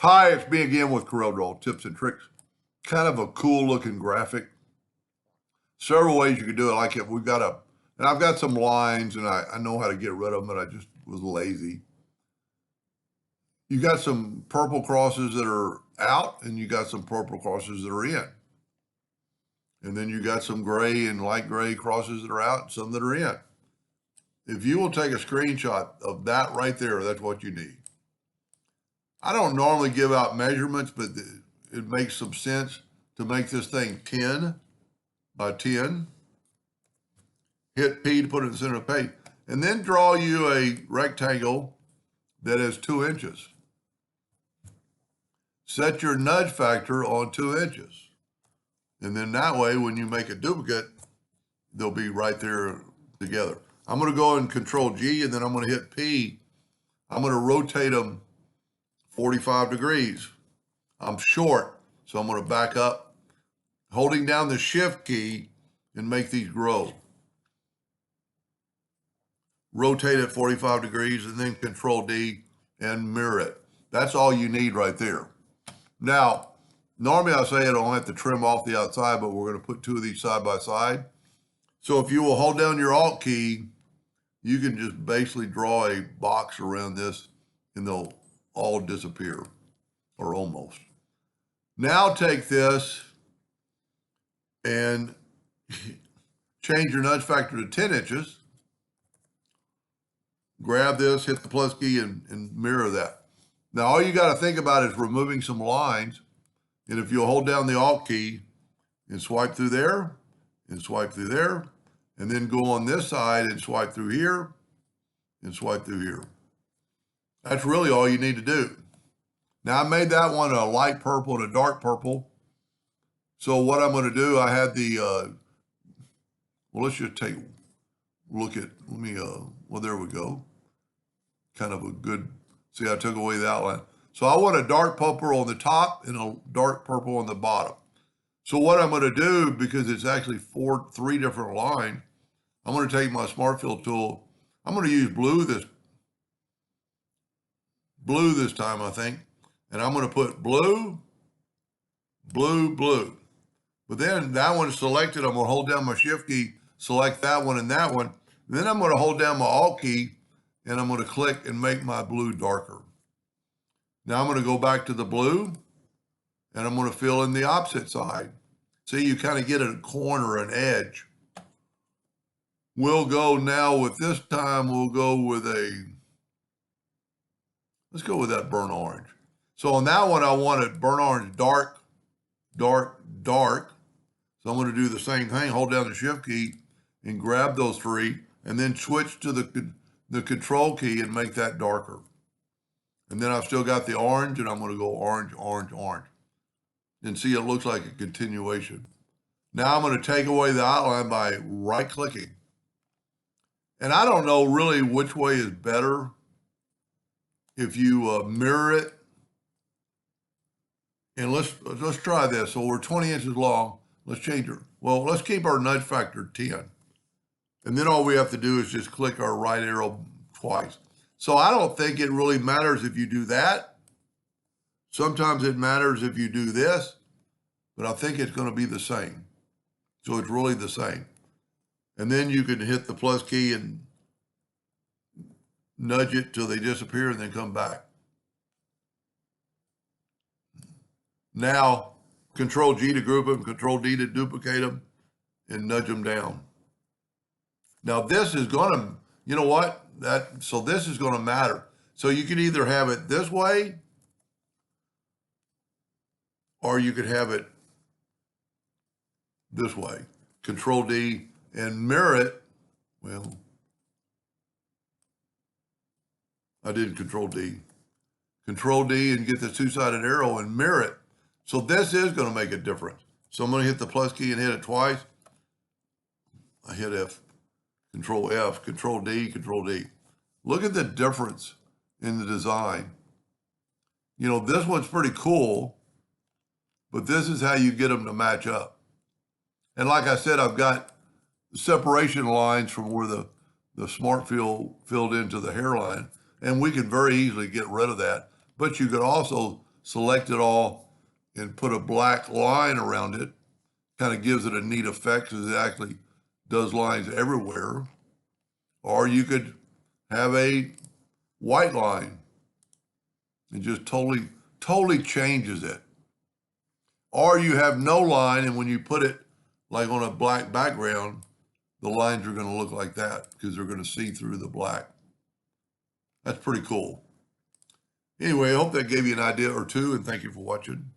Hi, it's me again with Corel Draw Tips and Tricks. Kind of a cool looking graphic. Several ways you can do it. Like if we've got and I've got some lines and I know how to get rid of them, but I just was lazy. You got some purple crosses that are out and you got some purple crosses that are in. And then you got some gray and light gray crosses that are out and some that are in. If you will take a screenshot of that right there, that's what you need. I don't normally give out measurements, but it makes some sense to make this thing 10 by 10. Hit P to put it in the center of the page. And then draw you a rectangle that is 2 inches. Set your nudge factor on 2 inches. And then that way, when you make a duplicate, they'll be right there together. I'm going to go and Control G, and then I'm going to hit P. I'm going to rotate them 45 degrees. I'm short, so I'm going to back up, holding down the Shift key and make these grow. Rotate it 45 degrees and then Control D and mirror it. That's all you need right there. Now, normally I say I don't have to trim off the outside, but we're going to put 2 of these side by side. So if you will hold down your Alt key, you can just basically draw a box around this and they'll all disappear, or almost. Now take this and change your nudge factor to 10 inches. Grab this, hit the plus key, and mirror that. Now all you got to think about is removing some lines. And if you'll hold down the Alt key and swipe through there, and swipe through there, and then go on this side and swipe through here, and swipe through here. That's really all you need to do. Now I made that one a light purple and a dark purple. So what I'm going to do, I had the, well, let's just look at, well, there we go. Kind of a good, see, I took away the outline. So I want a dark purple on the top and a dark purple on the bottom. So what I'm going to do, because it's actually 3 different lines, I'm going to take my Smart Fill tool. I'm going to use blue this time, I think. And I'm going to put blue, blue, blue. But then that one is selected. I'm going to hold down my Shift key, select that one and that one. Then I'm going to hold down my Alt key and I'm going to click and make my blue darker. Now I'm going to go back to the blue and I'm going to fill in the opposite side. See, you kind of get a corner, an edge. We'll go now with this time, we'll go with let's go with that burnt orange. So on that one, I want it burnt orange, dark, dark, dark. So I'm going to do the same thing, hold down the Shift key and grab those 3 and then switch to the Control key and make that darker. And then I've still got the orange and I'm going to go orange, orange, orange. And see, it looks like a continuation. Now I'm going to take away the outline by right clicking. And I don't know really which way is better. If you mirror it, and let's try this. So we're 20 inches long. Let's change it. Well, let's keep our nudge factor 10. And then all we have to do is just click our right arrow twice. So I don't think it really matters if you do that. Sometimes it matters if you do this, but I think it's going to be the same. So it's really the same. And then you can hit the plus key and nudge it till they disappear and then come back. Now, Control G to group them, Control D to duplicate them, and nudge them down. Now this is going to, you know what? So this is going to matter. So you could either have it this way, or you could have it this way. Control D and mirror it. Well, I did Control D. Control D and get the 2-sided arrow and mirror it. So this is going to make a difference. So I'm going to hit the plus key and hit it twice. I hit F, Control F, Control D, Control D. Look at the difference in the design. You know, this one's pretty cool, but this is how you get them to match up. And like I said, I've got separation lines from where the Smart Fill filled into the hairline, and we can very easily get rid of that. But you could also select it all and put a black line around it. Kind of gives it a neat effect because it actually does lines everywhere. Or you could have a white line. It just totally changes it. Or you have no line, and when you put it like on a black background, the lines are going to look like that because they're going to see through the black. That's pretty cool. Anyway, I hope that gave you an idea or two, and thank you for watching.